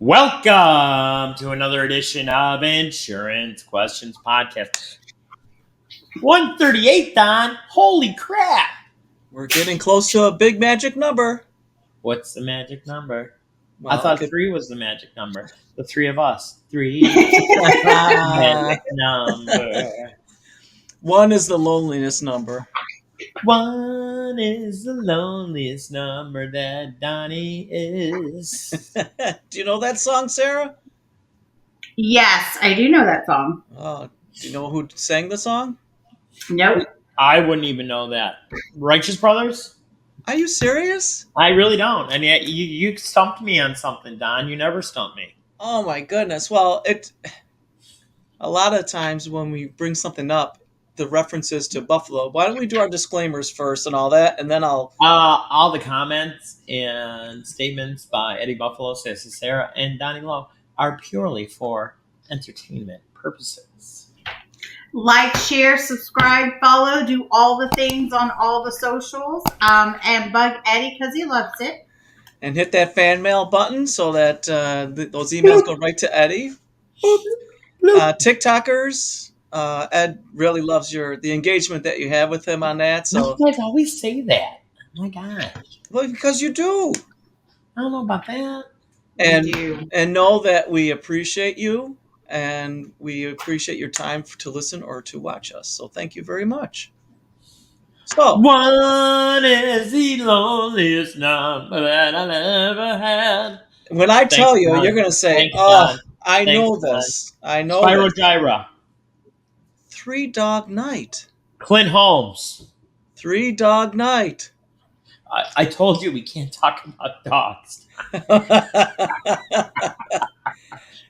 Welcome to another edition of Insurance Questions Podcast. 138, Don. Holy crap. We're getting close to a big magic number. What's the magic number? Well, I thought 3 was the magic number. The 3 of us. 3 magic number. 1 is the loneliness number. 1 is the loneliest number that Donnie is. Do you know that song, Sarah? Yes, I do know that song. Do you know who sang the song? Nope. I wouldn't even know that. Righteous Brothers? Are you serious? I really don't. And yet you stumped me on something, Don. You never stump me. Oh my goodness. Well, a lot of times when we bring something up, the references to Buffalo. Why don't we do our disclaimers first and all that, and then I'll. All the comments and statements by Eddie Buffalo, Sassy Sarah, and Donnie Lowe are purely for entertainment purposes. Like, share, subscribe, follow, do all the things on all the socials, and bug Eddie because he loves it. And hit that fan mail button so that those emails go right to Eddie. TikTokers, Ed really loves the engagement that you have with him on that. So You guys always say that. Oh my gosh. well, because you do. I don't know about that. And know that we appreciate you and we appreciate your time to listen or to watch us. So thank you very much. So 1 is the loneliest number that I ever had. when I tell you, you're going to say, Thanks, "Oh, Don. I Thanks, know Don. this. I know Spyro this." Gyra. 3 Dog Night. Clint Holmes. 3 Dog Night. I told you we can't talk about dogs.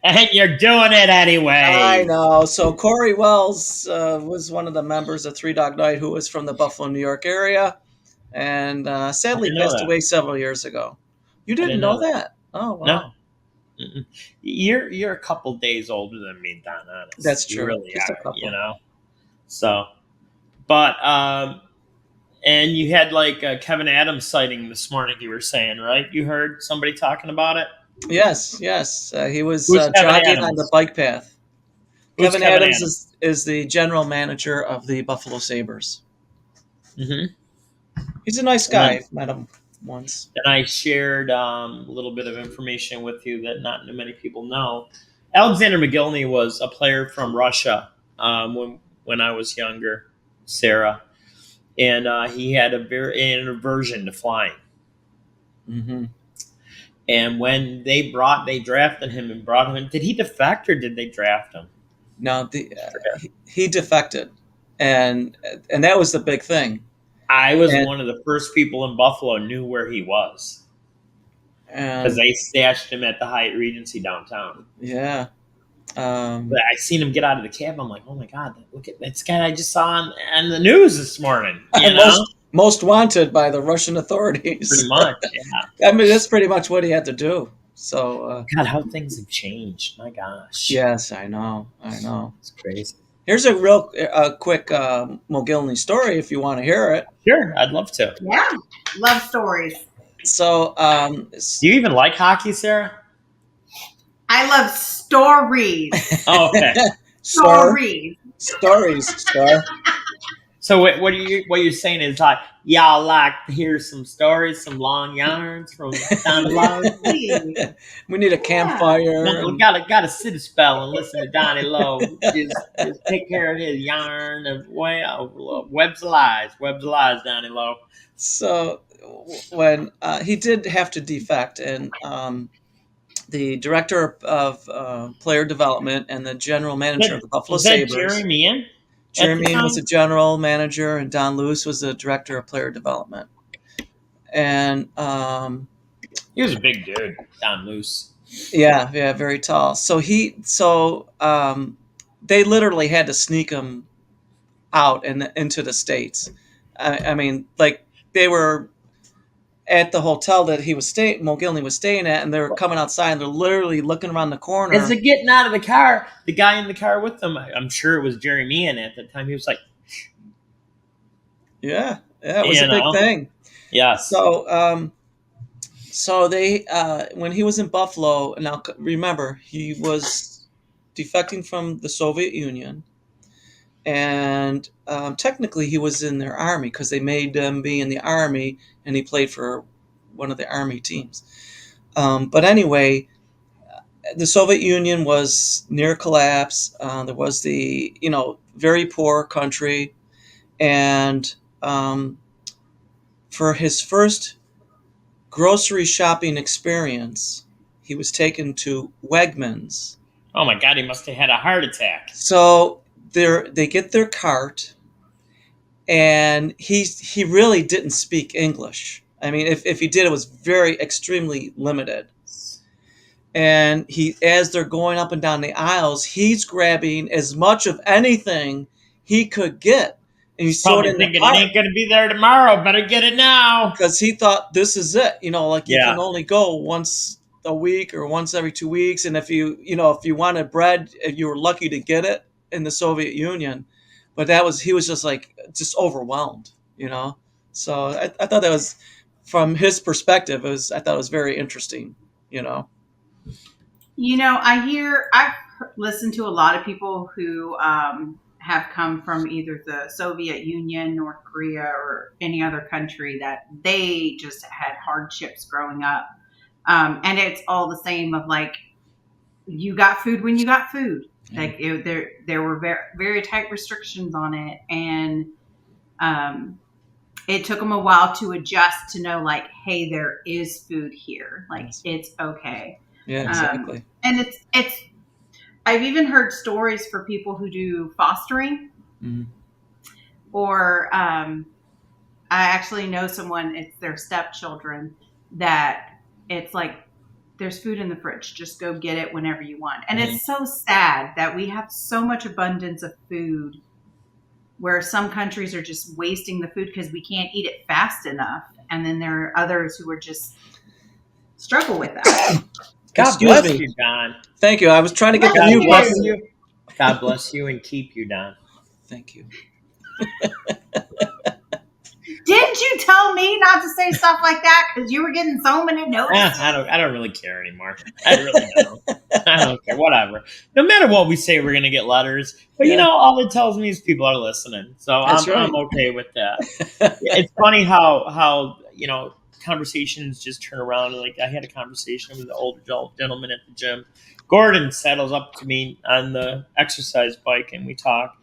And you're doing it anyway. I know. So Corey Wells was one of the members of 3 Dog Night who was from the Buffalo, New York area, and sadly passed away several years ago. You didn't know that? Oh, wow. No. Mm-mm. You're a couple days older than me, Don. Honest. That's true. You really Just a are, couple. you know. So, but and you had like a Kevin Adams sighting this morning. You were saying, right? You heard somebody talking about it. Yes. He was Who's Kevin jogging Adams? on the bike path. Who's Kevin Adams is the general manager of the Buffalo Sabres. Mm-hmm. He's a nice guy. I've met him once. And I shared a little bit of information with you that not many people know. Alexander McGillney was a player from Russia when I was younger, Sarah, and he had an aversion to flying. Mm-hmm. And when they drafted him and brought him in, did he defect or did they draft him? No, he defected, and that was the big thing. I was one of the first people in Buffalo knew where he was because they stashed him at the Hyatt Regency downtown. Yeah. But I seen him get out of the cab. I'm like, oh my God, look at this guy I just saw on the news this morning. Most wanted by the Russian authorities. Pretty much, yeah. I mean, that's pretty much what he had to do. So, God, how things have changed. My gosh. Yes, I know. It's crazy. Here's a real quick McGillney story if you want to hear it. Sure, I'd love to. Yeah, love stories. So, do you even like hockey, Sarah? I love stories. Oh, okay. Stories. So what you're saying is like y'all like to hear some stories, some long yarns from Donnie Lowe. We need a campfire. We gotta sit a spell and listen to Donnie Lowe. Just take care of his yarn of webs of lies, Donnie Lowe. So when he did have to defect, and the director of player development and the general manager of the Buffalo Sabres. Jerry Meehan? Jerry Meehan was the general manager, and Don Lewis was the director of player development. And he was a big dude, Don Lewis. Yeah, very tall. So they literally had to sneak him out and into the States. I mean, like they were at the hotel that McGillney was staying at, and they were coming outside, and they're literally looking around the corner. As they're getting out of the car, the guy in the car with them, I'm sure it was Jerry Meehan at the time, he was like, yeah, it was a big thing. Yeah. So So they, when he was in Buffalo, now remember, he was defecting from the Soviet Union, and technically he was in their army because they made him be in the army, and he played for one of the army teams. But anyway, the Soviet Union was near collapse. There was the, very poor country, and for his first grocery shopping experience, he was taken to Wegmans. Oh my God, he must have had a heart attack. So they get their cart, and he really didn't speak English. I mean, if he did, it was very extremely limited. And as they're going up and down the aisles, he's grabbing as much of anything he could get, and he's throwing Probably it in the thinking cart. it ain't going to be there tomorrow. Better get it now. Because he thought this is it, like you Yeah. can only go once a week or once every 2 weeks, and if you wanted bread, you were lucky to get it in the Soviet Union. But he was just overwhelmed, So I thought that was, from his perspective, I thought it was very interesting, I've listened to a lot of people who have come from either the Soviet Union, North Korea, or any other country that they just had hardships growing up. And it's all the same of like, you got food when you got food. Yeah. Like there were very, very tight restrictions on it. And it took them a while to adjust to know like, hey, there is food here. Like it's okay. Yeah, exactly. And it's I've even heard stories for people who do fostering, or I actually know someone, it's their stepchildren, that it's like, there's food in the fridge, just go get it whenever you want. And it's so sad that we have so much abundance of food where some countries are just wasting the food because we can't eat it fast enough. And then there are others who are just struggle with that. God Excuse bless me. you, Don. Thank you. I was trying to get the God mute bless button. you. God bless you and keep you, Don. Thank you. Didn't you tell me not to say stuff like that because you were getting so many notices? I don't really care anymore. I really don't. I don't care. Whatever. No matter what we say, we're gonna get letters. But all it tells me is people are listening. So I'm okay with that. It's funny how conversations just turn around. Like I had a conversation with an older gentleman at the gym. Gordon saddles up to me on the exercise bike, and we talk.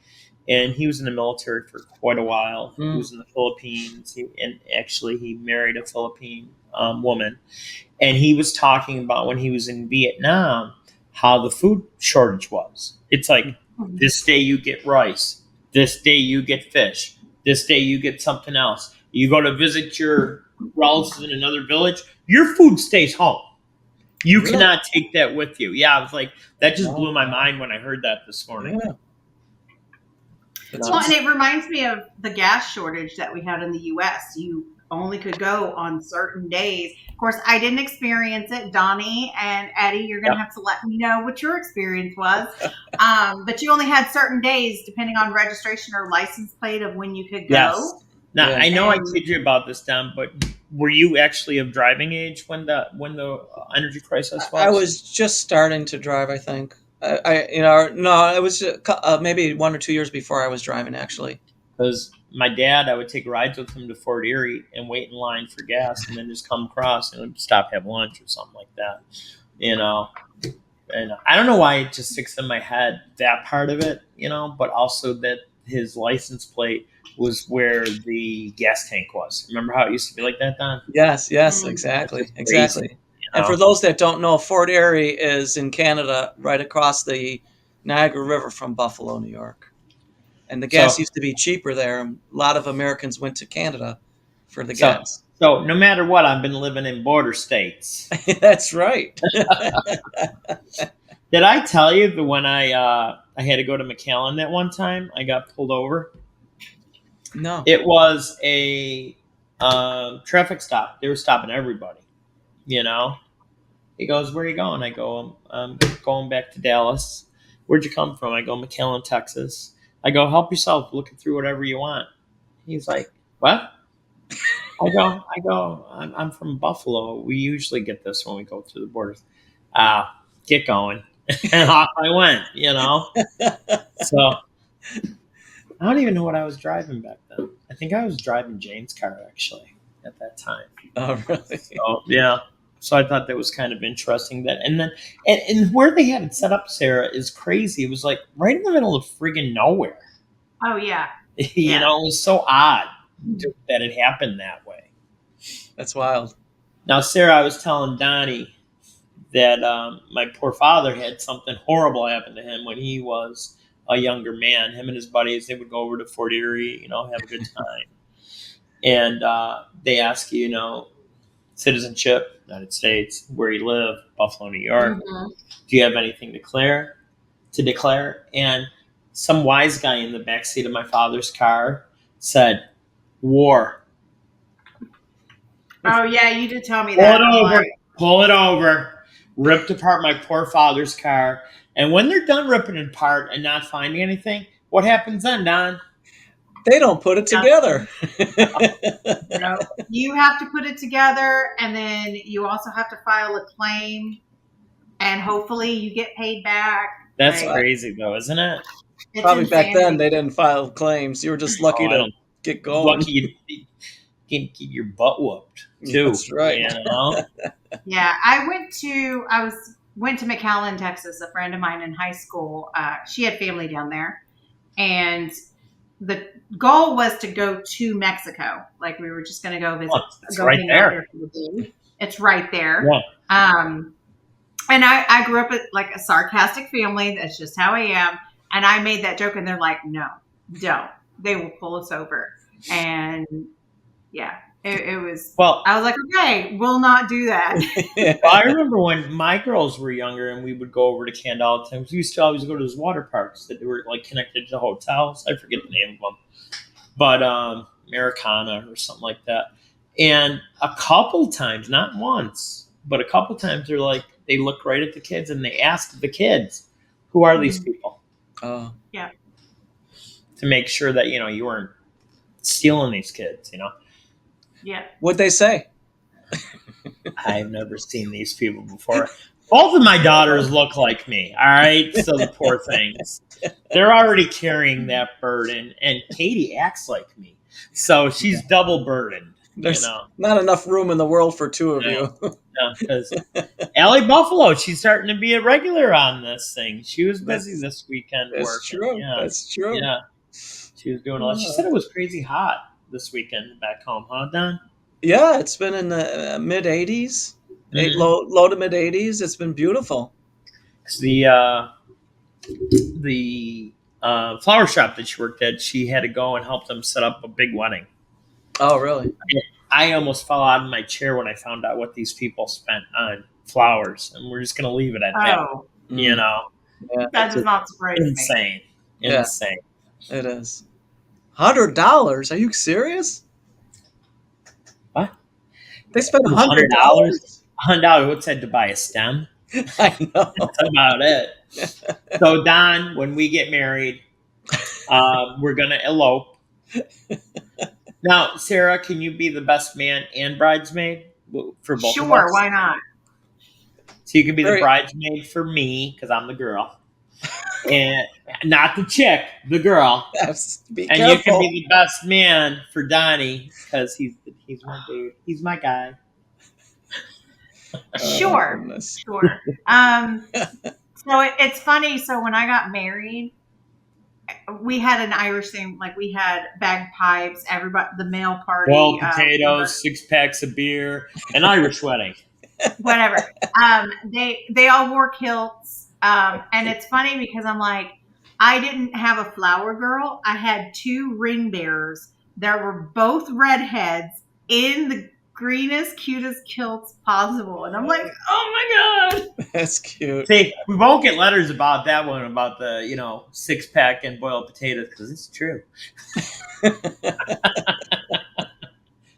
And he was in the military for quite a while. He was in the Philippines, and actually he married a Philippine woman. And he was talking about when he was in Vietnam, how the food shortage was. It's like, this day you get rice, this day you get fish, this day you get something else. You go to visit your relatives in another village, your food stays home. You cannot take that with you. Yeah, I was like, that just blew my mind when I heard that this morning. Yeah. Well, and it reminds me of the gas shortage that we had in the U.S. You only could go on certain days. Of course, I didn't experience it. Donnie and Eddie, you're going to have to let me know what your experience was. But you only had certain days, depending on registration or license plate, of when you could go. Yes. Now, I know I kid you about this, Don, but were you actually of driving age when the energy crisis was? I was just starting to drive, I think. No, it was maybe 1 or 2 years before I was driving, actually. Because my dad, I would take rides with him to Fort Erie and wait in line for gas, and then just come across and stop, have lunch or something like that. And I don't know why it just sticks in my head, that part of it, but also that his license plate was where the gas tank was. Remember how it used to be like that, Don? Yes, exactly. And for those that don't know, Fort Erie is in Canada, right across the Niagara River from Buffalo, New York. And the gas used to be cheaper there. A lot of Americans went to Canada for the gas. So no matter what, I've been living in border states. That's right. Did I tell you that when I had to go to McAllen that one time, I got pulled over? No. It was a traffic stop. They were stopping everybody. He goes, "Where are you going?" I go, "I'm going back to Dallas." "Where'd you come from?" I go, "McAllen, Texas." I go, "Help yourself, looking through whatever you want." He's like, "What?" I'm from Buffalo. We usually get this when we go through the borders. Get going. And off I went, So I don't even know what I was driving back then. I think I was driving Jane's car actually at that time. Oh, really? So yeah. So I thought that was kind of interesting that and where they had it set up, Sarah, is crazy. It was like right in the middle of friggin' nowhere. Oh yeah. It was so odd that it happened that way. That's wild. Now, Sarah, I was telling Donnie that my poor father had something horrible happen to him when he was a younger man. Him and his buddies, they would go over to Fort Erie, have a good time. And they ask you, citizenship, United States, where you live, Buffalo, New York. Mhm. Do you have anything to declare? And some wise guy in the backseat of my father's car said, war. Oh yeah, you did tell me that. Pull it over. Ripped apart my poor father's car. And when they're done ripping it apart and not finding anything, what happens then, Don? They don't put it together. You have to put it together, and then you also have to file a claim, and hopefully you get paid back. That's Like, crazy, though, isn't it? it's Probably back insanity. then they didn't file claims. You were just lucky to get going. Lucky you can get your butt whooped, too. That's right. Yeah, I went to McAllen, Texas. A friend of mine in high school, she had family down there, and the goal was to go to Mexico. Like we were just going to go visit. It's go right hang out there. for the day. It's right there. Yeah. And I grew up with like a sarcastic family. That's just how I am. And I made that joke, and they're like, "No, don't. They will pull us over." And yeah. It was. Well, I was like, okay, we'll not do that. Well, I remember when my girls were younger and we would go over to Canada all the time. We used to always go to those water parks that were like connected to hotels. I forget the name of them, but Americana or something like that. And a couple times, not once, but a couple times, they look right at the kids and they ask the kids, "Who are these people?" Oh, yeah. To make sure that you weren't stealing these kids. Yeah. What'd they say? I've never seen these people before. Both of my daughters look like me. All right. So the poor things, they're already carrying that burden. And Katie acts like me. So she's double burdened. There's not enough room in the world for two of you. No, because Allie Buffalo, she's starting to be a regular on this thing. She was busy this weekend That's working. true. Yeah. That's true. Yeah. She was doing a lot. She said it was crazy hot this weekend back home, huh, Don? Yeah, it's been in the mid 80s, Mhm. low to mid 80s. It's been beautiful. The flower shop that she worked at, she had to go and help them set up a big wedding. Oh, really? I almost fell out of my chair when I found out what these people spent on flowers, and we're just going to leave it at that. Oh, Yeah, that does not surprise me. Insane. Yeah. Insane. it is. $100? Are you serious? What? They spent $100? $100? $100. What's that to buy a stem? I know. That's about it. So, Don, when we get married, we're going to elope. Now, Sarah, can you be the best man and bridesmaid for both of us? Sure, why not? So you can be the Very- bridesmaid for me because I'm the girl, and not the chick, the girl. Be And careful. you can be the best man for Donnie because he's my dude. He's my guy. Sure. Goodness. Sure. So it's funny. So when I got married, we had an Irish thing. Like we had bagpipes, everybody, the male party, Boiled potatoes, 6 packs of beer, an Irish wedding. whatever. They all wore kilts. And it's funny because I'm like, I didn't have a flower girl. I had 2 ring bearers that were both redheads in the greenest, cutest kilts possible. And I'm like, oh my God. That's cute. See, we won't get letters about that one, about the 6-pack and boiled potatoes, because it's true.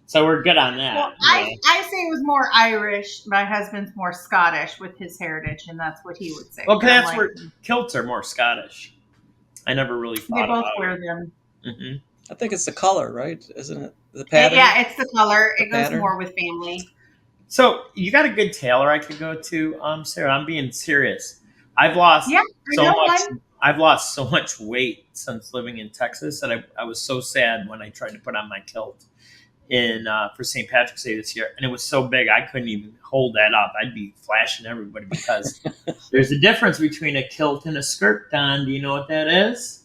So we're good on that. Well, I say it was more Irish. My husband's more Scottish with his heritage, and that's what he would say. Well, But I'm that's like, where kilts are more Scottish. I never really they thought both about wear it. them. Mm-hmm. I think it's the color, right? Isn't it? The pattern. Yeah, it's the color. It goes pattern? more with family. So you got a good tailor I could go to, Sarah. I'm being serious. I've lost Yeah, I so know much. one. I've lost so much weight since living in Texas that I was so sad when I tried to put on my kilt in for St. Patrick's Day this year, and it was so big I couldn't even hold that up. I'd be flashing everybody because there's a difference between a kilt and a skirt. Don, do you know what that is?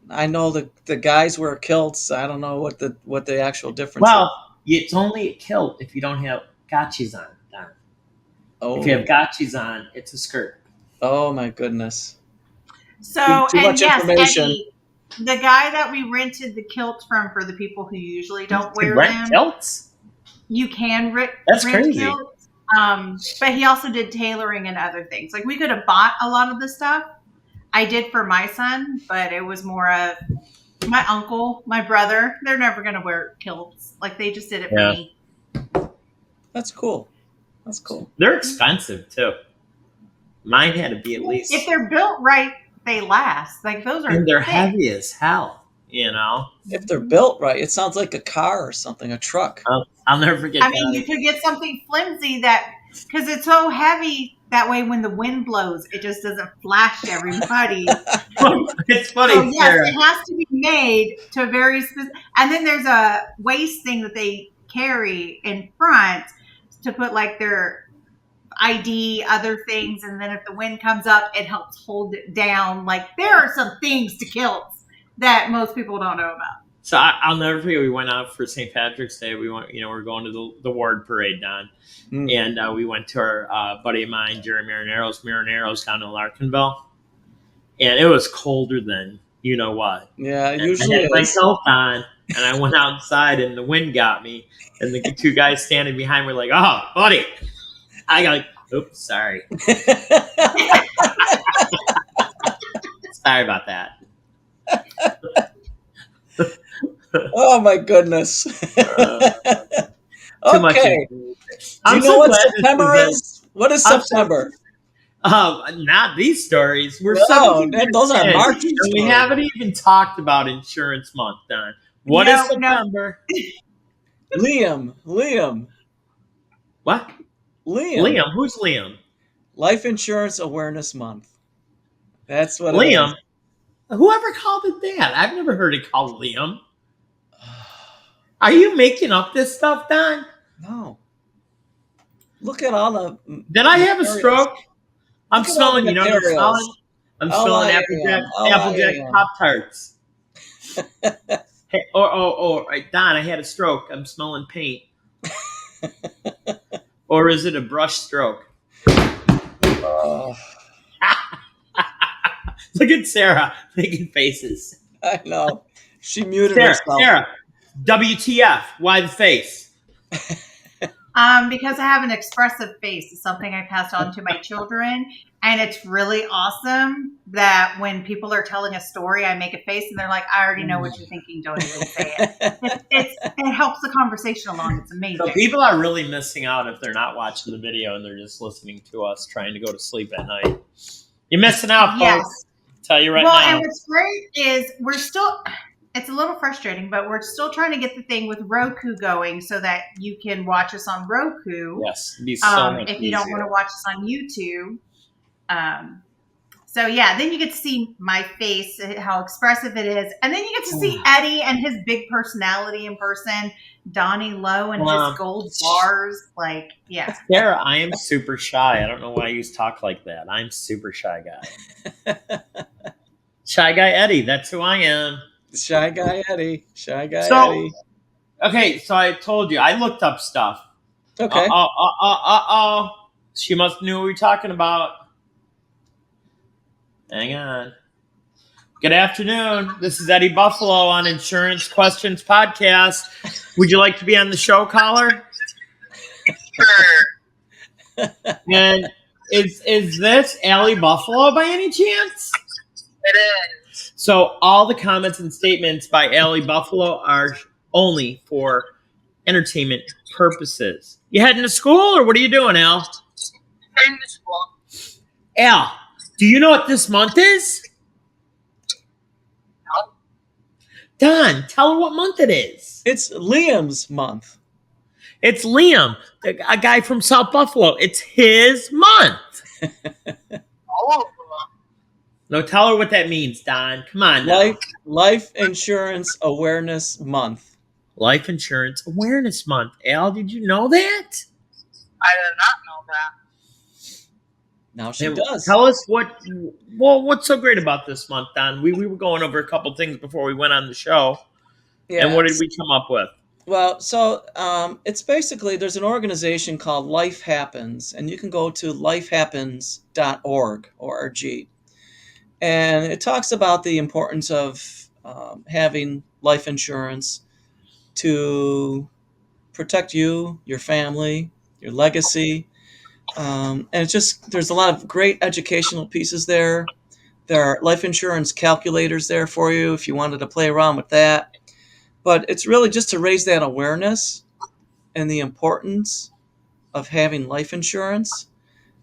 I know the guys wear kilts. I don't know what the actual difference Well, it's only a kilt if you don't have gotchis on. Don. is. If you have gotchis on, it's a skirt. Oh my goodness. So, Too and much yes, information. Eddie, the guy that we rented the kilt from for the people who usually don't You wear rent them, kilts? you can That's rent crazy. kilts. But he also did tailoring and other things. Like we could have bought a lot of the stuff. I did for my son, but it was more of my uncle, my brother. They're never going to wear kilts. Like they just did it for Yeah. me. That's cool. That's cool. They're expensive too. Mine had to be at least, If they're built right, they last. Like those are and they're thick. heavy as hell. You know, If they're built right, it sounds like a car or something, a truck. I'll never forget. I mean, you could get something flimsy that because it's so heavy that way when the wind blows, it just doesn't flash everybody. It's funny, So yes, Sarah. it has to be made to a very specific. And then there's a waist thing that they carry in front to put like their ID, other things, and then if the wind comes up, it helps hold it down. Like there are some things to kilts that most people don't know about. So I'll never forget. We went out for St. Patrick's Day. We went, we're going to the Ward Parade, Don, and we went to our buddy of mine, Jerry Marinero's down in Larkinville, and it was colder than you know what. Yeah, And usually I had it my is. kilt on, and I went outside, and the wind got me, and the two guys standing behind were like, "Oh, buddy," I got like, "Oops, sorry, sorry about that." Oh my goodness. Too much. Okay. Do I'm you know so what glad this September is is? What is I'm so- September? Not these stories. We're No, 17 those are in, March and we stories. haven't even talked about Insurance Month, Don. What is No. September? Liam. What? Liam. Liam. Who's Liam? Life Insurance Awareness Month. That's what it Liam. is. Whoever called it that? I've never heard it called Liam. Are you making up this stuff, Don? No. Look at all the. Did I have a materials. stroke? I'm Look at all the smelling, I'm materials. smelling. I'm All smelling I Applejack, am. All I Applejack am. Pop-Tarts. Hey, Don, I had a stroke. I'm smelling paint. Or is it a brush stroke? Oh, Look at Sarah making faces. I know. She muted herself. Sarah, WTF? Why the face? Because I have an expressive face. It's something I passed on to my children. And it's really awesome that when people are telling a story, I make a face and they're like, I already know what you're thinking. Don't even say it. It helps the conversation along. It's amazing. So people are really missing out if they're not watching the video and they're just listening to us trying to go to sleep at night. You're missing out, folks. Yes. Tell you right Well, now. and what's great is it's a little frustrating, but we're still trying to get the thing with Roku going so that you can watch us on Roku. Yes, it'd be so much if you don't easier. want to watch us on YouTube. So yeah, then you get to see my face, how expressive it is, and then you get to see Eddie and his big personality in person, Donnie Lowe and his gold bars. Like, yeah. Sarah, I am super shy. I don't know why you talk like that. I'm super shy guy. Shy guy Eddie, that's who I am. Shy guy Eddie. So- Eddie. Okay, so I told you, I looked up stuff. Okay. She must knew what we were talking about. Hang on. Good afternoon. This is Eddie Buffalo on Insurance Questions Podcast. Would you like to be on the show, caller? Sure. And is this Allie Buffalo by any chance? It is. So all the comments and statements by Allie Buffalo are only for entertainment purposes. You heading to school or what are you doing, Al? In the school. Al, do you know what this month is? No. Don, tell her what month it is. It's Liam's month. It's Liam, a guy from South Buffalo. It's his month. All of them. No, tell her what that means, Don. Come on now. Life Insurance Awareness Month. Life Insurance Awareness Month. Al, did you know that? I did not know that. Now she And does. Tell us what's so great about this month, Don? We were going over a couple things before we went on the show. Yeah. And what did we come up with? Well, so it's basically there's an organization called Life Happens, and you can go to lifehappens.org, org, and it talks about the importance of having life insurance to protect you, your family, your legacy, and it's just there's a lot of great educational pieces there. There are life insurance calculators there for you if you wanted to play around with that. But it's really just to raise that awareness and the importance of having life insurance.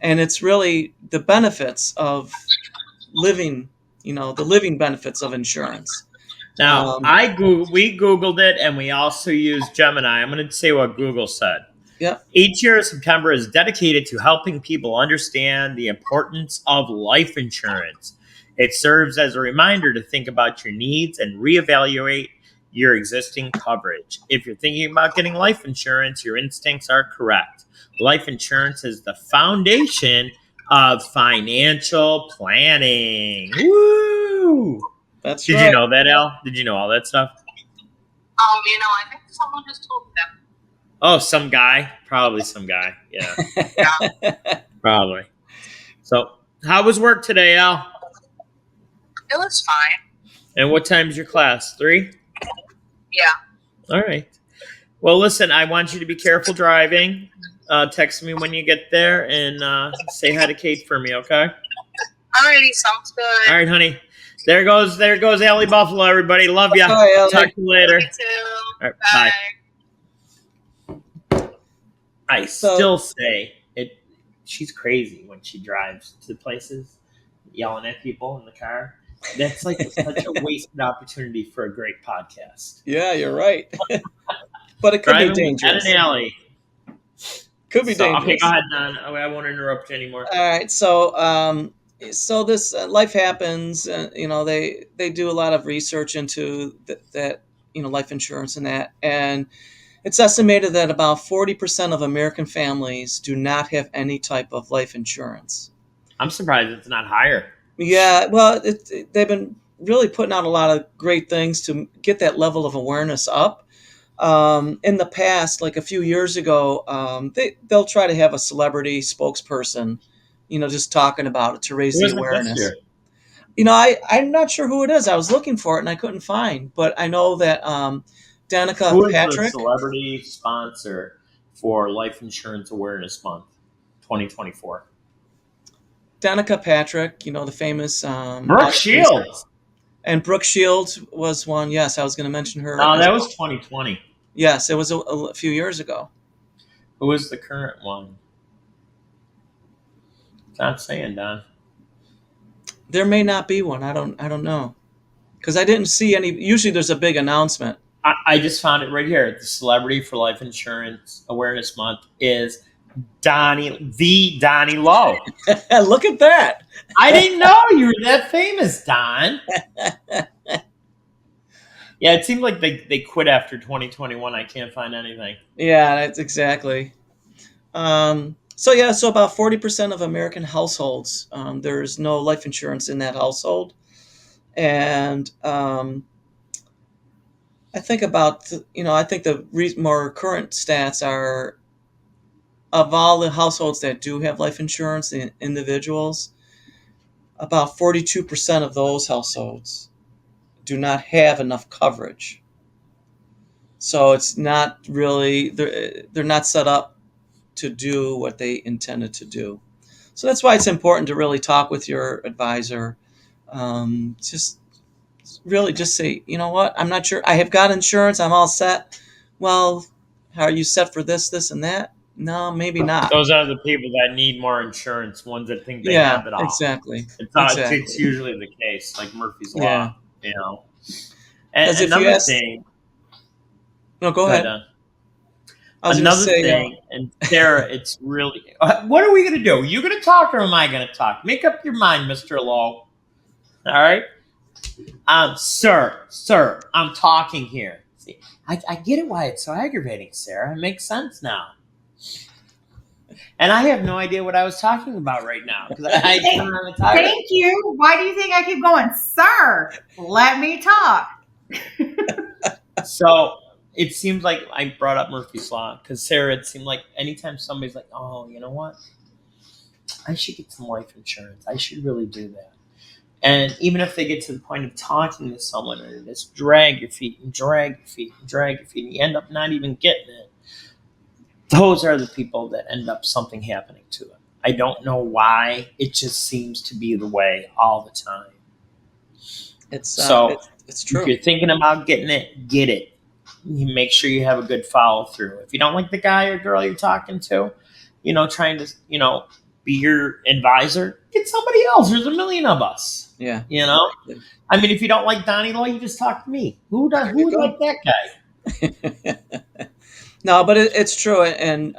And it's really the benefits of living, the living benefits of insurance. Now, we Googled it, and we also used Gemini. I'm going to say what Google said. Yep. Each year, September is dedicated to helping people understand the importance of life insurance. It serves as a reminder to think about your needs and reevaluate your existing coverage. If you're thinking about getting life insurance, your instincts are correct. Life insurance is the foundation of financial planning. Woo! That's Did right. you know that, Al? Did you know all that stuff? I think someone just told them. Oh, some guy. Probably some guy. Yeah. Probably. So, how was work today, Al? It was fine. And what time's your class? 3? Yeah. All right. Well, listen, I want you to be careful driving. Text me when you get there and say hi to Kate for me, okay? Alrighty, sounds good. All right, honey. There goes Allie Buffalo, everybody. Love ya. Bye, Allie. Talk to you later. Me too. All right, Bye. I still say it. She's crazy when she drives to places, yelling at people in the car. That's like such a wasted opportunity for a great podcast. Yeah, you're right. But it could Driving be dangerous. at an alley. Could be dangerous. Okay, go ahead, Don. I won't interrupt you anymore. All right, so this Life Happens. They do a lot of research into that life insurance and that, and it's estimated that about 40% of American families do not have any type of life insurance. I'm surprised it's not higher. Yeah, well, they've been really putting out a lot of great things to get that level of awareness up. In the past, like a few years ago, they'll try to have a celebrity spokesperson, just talking about it to raise the awareness. I'm not sure who it is. I was looking for it and I couldn't find, but I know that Danica Who is Patrick. the celebrity sponsor for Life Insurance Awareness Month 2024? Danica Patrick, the famous Brooke Shields. And Brooke Shields was one. Yes, I was going to mention her. No, that was 2020. Yes, it was a few years ago. Who is the current one? It's not saying, Don. There may not be one. I don't know, because I didn't see any. Usually, there's a big announcement. I just found it right here. The celebrity for Life Insurance Awareness Month is Donnie Lowe. Look at that. I didn't know you were that famous, Don. Yeah, it seemed like they quit after 2021. I can't find anything. Yeah, that's exactly. So about 40% of American households, there's no life insurance in that household. And I think I think the more current stats are, of all the households that do have life insurance, the individuals, about 42% of those households do not have enough coverage. So it's not really, they're not set up to do what they intended to do. So that's why it's important to really talk with your advisor. Just say, you know what, I'm not sure. I have got insurance. I'm all set. Well, are you set for this, and that? No, maybe not. Those are the people that need more insurance, ones that think they have it all. Exactly. It's usually the case, like Murphy's Law. Yeah. And 'Cause if you another ask- thing, No, go go ahead, ahead. Don. I was going to Another say, thing, and Sarah, it's really. What are we going to do? You going to talk or am I going to talk? Make up your mind, Mr. Lowe. All right? Sir, I'm talking here. See, I get it why it's so aggravating, Sarah. It makes sense now. And I have no idea what I was talking about right now because I don't know how to talk. Thank you. Why do you think I keep going, sir? Let me talk. So it seems like I brought up Murphy's Law because Sarah, it seemed like anytime somebody's like, oh, you know what? I should get some life insurance. I should really do that. And even if they get to the point of talking to someone and just drag your feet and drag your feet and drag your feet, and you end up not even getting it, those are the people that end up something happening to them. I don't know why. It just seems to be the way all the time. it's So it's if true. you're thinking about getting it, get it. You make sure you have a good follow through. If you don't like the guy or girl you're talking to, trying to, be your advisor, get somebody else. There's a million of us. Yeah. I mean, if you don't like Donnie Law, you just talk to me. Who There you would go. like that guy? No, but it's true, and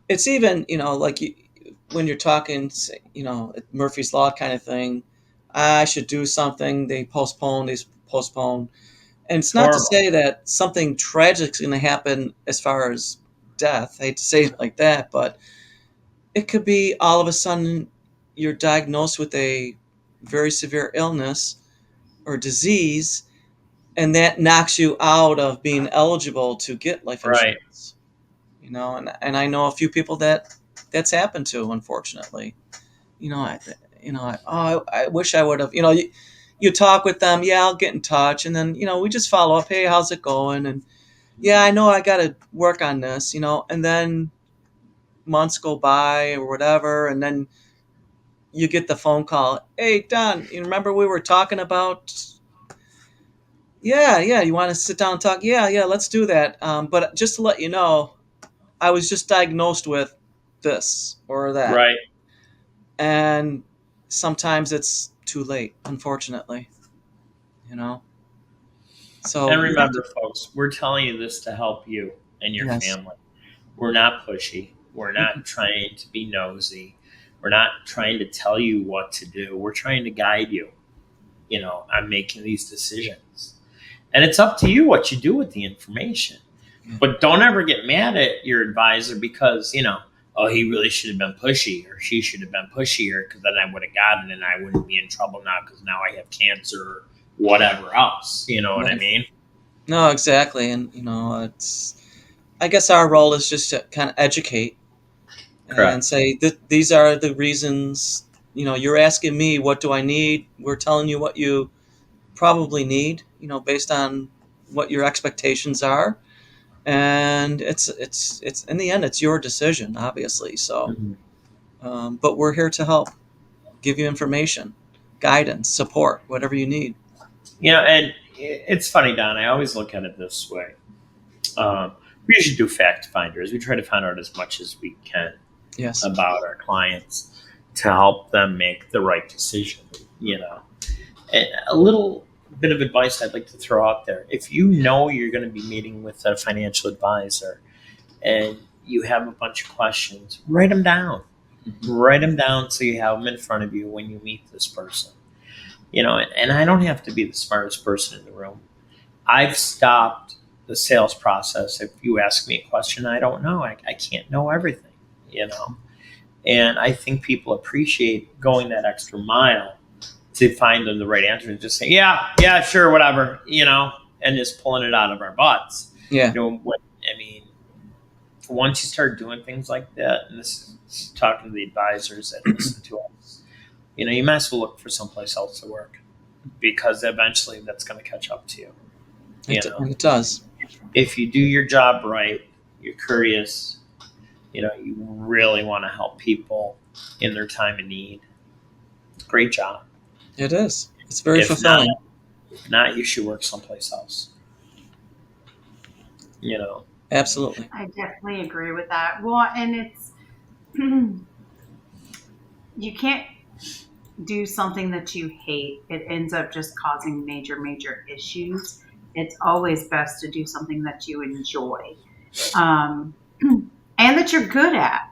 it's even like when you're talking, Murphy's Law kind of thing. I should do something. They postpone. And it's not to Horrible. say that something tragic is going to happen as far as death. I hate to say it like that, but it could be all of a sudden you're diagnosed with a very severe illness or disease, and that knocks you out of being eligible to get life Right. insurance. And I know a few people that's happened to, unfortunately. I wish I would have. You talk with them, yeah, I'll get in touch, and then we just follow up. Hey, how's it going? And yeah, I know I got to work on this, and then months go by or whatever, and then you get the phone call. Hey, Don, you remember we were talking about? Yeah, you want to sit down and talk? Yeah, let's do that. But just to let you know, I was just diagnosed with this or that. Right. And sometimes it's too late, unfortunately. So And remember, folks, we're telling you this to help you and your Yes. family. We're not pushy. We're not trying to be nosy. We're not trying to tell you what to do. We're trying to guide you, on making these decisions. And it's up to you what you do with the information. Yeah. But don't ever get mad at your advisor because, oh, he really should have been pushy or she should have been pushier because then I would have gotten it and I wouldn't be in trouble now because now I have cancer or whatever else. You know what I Right. mean? No, exactly. And I guess our role is just to kind of educate Correct. and say that these are the reasons. You're asking me, what do I need? We're telling you what you probably need, based on what your expectations are. And it's in the end, it's your decision, obviously. So, but we're here to help, give you information, guidance, support, whatever you need. And it's funny, Don. I always look at it this way. We usually do fact finders. We try to find out as much as we can Yes. about our clients to help them make the right decision. And a little bit of advice I'd like to throw out there: if you know you're going to be meeting with a financial advisor and you have a bunch of questions, write them down. Write them down so you have them in front of you when you meet this person. And I don't have to be the smartest person in the room. I've stopped the sales process. If you ask me a question I don't know, I can't know everything, And I think people appreciate going that extra mile to find them the right answer and just say, yeah, sure, whatever, and just pulling it out of our butts. Yeah. Once you start doing things like that, and this is talking to the advisors that listen to us, you might as well look for someplace else to work because eventually that's going to catch up to you. It does. If you do your job right, you're curious, you really want to help people in their time of need. Great job. It is. It's very If fulfilling. If not, you should work someplace else. Absolutely. I definitely agree with that. Well, and it's you do something that you hate, it ends up just causing major issues. It's always best to do something that you enjoy, um, and that you're good at.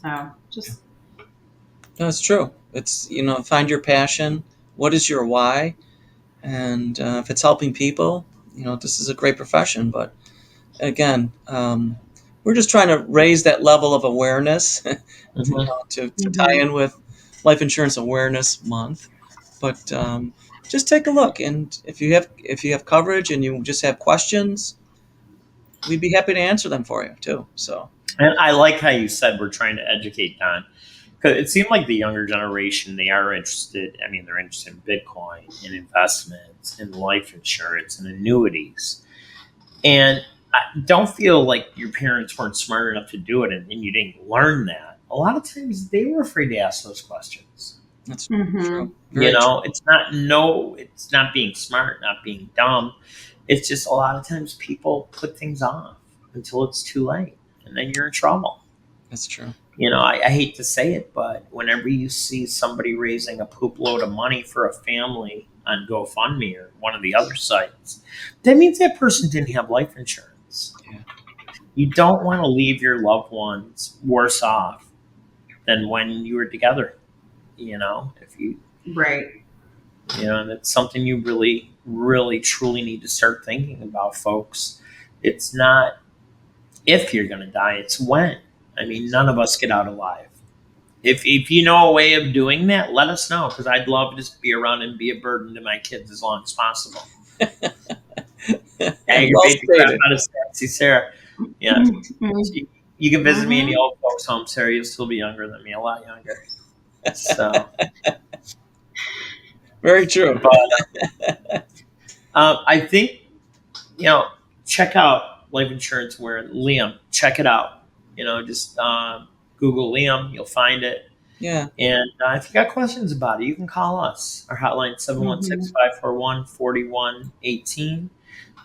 So just No, it's true. It's, find your passion. What is your why? And if it's helping people, this is a great profession. But again, we're just trying to raise that level of awareness Mhm. to tie in with Life Insurance Awareness Month. But just take a look, and if you have coverage and you just have questions, we'd be happy to answer them for you too. So And I like how you said we're trying to educate Don, because it seemed like the younger generation, they are interested. I mean, they're interested in Bitcoin, in investments, in life insurance, and annuities. And I don't feel like your parents weren't smart enough to do it, and you didn't learn that. A lot of times they were afraid to ask those questions. that's Mhm. true. Very You true. know, it's not being smart, not being dumb. It's just a lot of times people put things off until it's too late, and then you're in trouble. That's true. You know, I hate to say it, but whenever you see somebody raising a poop load of money for a family on GoFundMe or one of the other sites, that means that person didn't have life insurance. Yeah. You don't want to leave your loved ones worse off than when you were together. You know, if you, Right. and it's something you really, really, truly need to start thinking about, folks. It's not if you're going to die, it's when. I mean, none of us get out alive. If you know a way of doing that, let us know, because I'd love to just be around and be a burden to my kids as long as possible. Well Aggravate the crap stated. out of Sassy Sarah. Yeah. You can visit me in the old folks' home, Sarah. You'll still be younger than me, a lot younger. So, Very true. but I think, check out life insurance where Liam, check it out. Just Google Liam, you'll find it. Yeah. And if you got questions about it, you can call us. Our hotline 716-541-4118.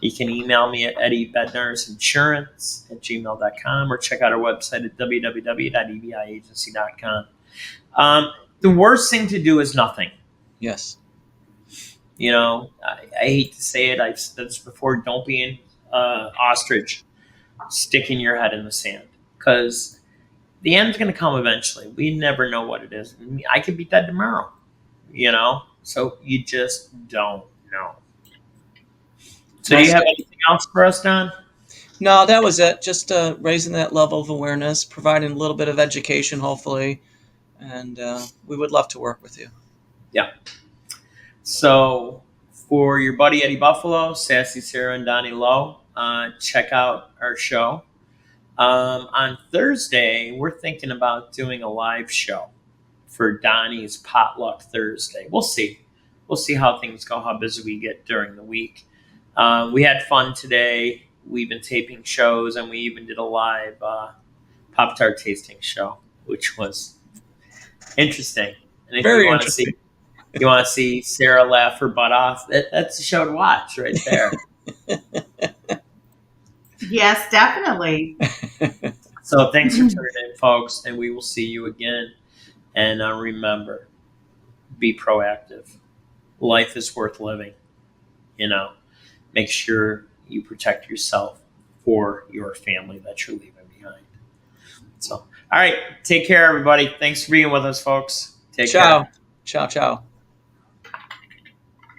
You can email me at eddiebednarsinsurance@gmail.com, or check out our website at www.ebiagency.com. The worst thing to do is nothing. Yes. I hate to say it. I've said this before. Don't be an ostrich sticking your head in the sand, because the end's going to come eventually. We never know what it is. I could be dead tomorrow, so you just don't know. So do you have anything else for us, Don? No, that was it. Just raising that level of awareness, providing a little bit of education, hopefully, and we would love to work with you. Yeah. So for your buddy Eddie Buffalo, Sassy Sarah, and Donnie Lowe, check out our show. On Thursday, we're thinking about doing a live show for Donnie's Potluck Thursday. We'll see. We'll see how things go, how busy we get during the week. We had fun today. We've been taping shows, and we even did a live Pop-Tart tasting show, which was interesting. And if Very you want interesting. to see Sarah laugh her butt off, that's a show to watch right there. Yes, definitely. So thanks for tuning in, folks, and we will see you again. And remember, be proactive. Life is worth living. Make sure you protect yourself for your family that you're leaving behind. So, all right, take care, everybody. Thanks for being with us, folks. Take care. Ciao. Ciao, ciao.